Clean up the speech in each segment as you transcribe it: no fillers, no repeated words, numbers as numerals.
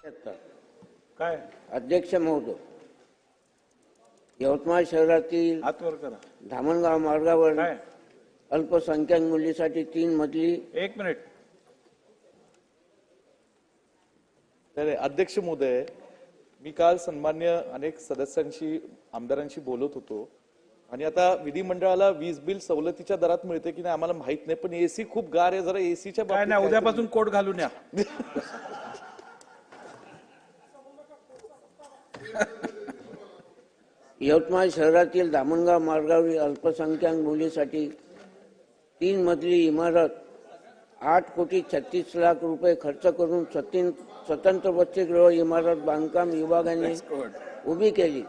काय अध्यक्ष महोदय, यवतमाळ शहरातील हात वर करा. धामणगाव मार्गावर काय अल्पसंख्याक मुलीसाठी 3 मजली एक मिनिट. तर अध्यक्ष महोदय, मी काल सन्मान्य अनेक सदस्यांशी आमदारांशी बोलत होतो आणि आता विधिमंडळाला वीज बिल सवलतीच्या दरात मिळते की नाही आम्हाला माहित नाही, पण एसी खूप गार आहे, जरा एसीच्या काय नाही, उद्यापासून कोट घालून या. यवतमाळ शहरातील धामणगाव मार्गावरील अल्पसंख्याक मुलीसाठी 3 मजली इमारत 8,36,00,000 रुपये खर्च करून स्वतंत्र वसतिगृह इमारत बांधकाम विभागाने उभी केली.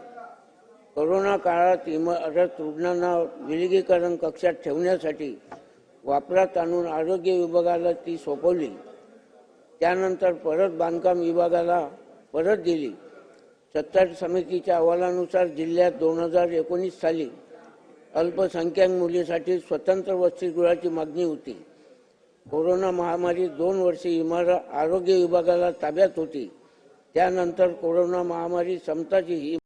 कोरोना काळात इमारत रुग्णांना विलगीकरण कक्षात ठेवण्यासाठी वापरात आणून आरोग्य विभागाला ती सोपवली. त्यानंतर परत बांधकाम विभागाला परत दिली. सत्ता समितीच्या अहवालानुसार जिल्ह्यात 2019 साली अल्पसंख्याक मुलीसाठी स्वतंत्र वसतिगृहाची मागणी होती. कोरोना महामारी 2 वर्षे इमारत आरोग्य विभागाला ताब्यात होती. त्यानंतर कोरोना महामारी संपताच ही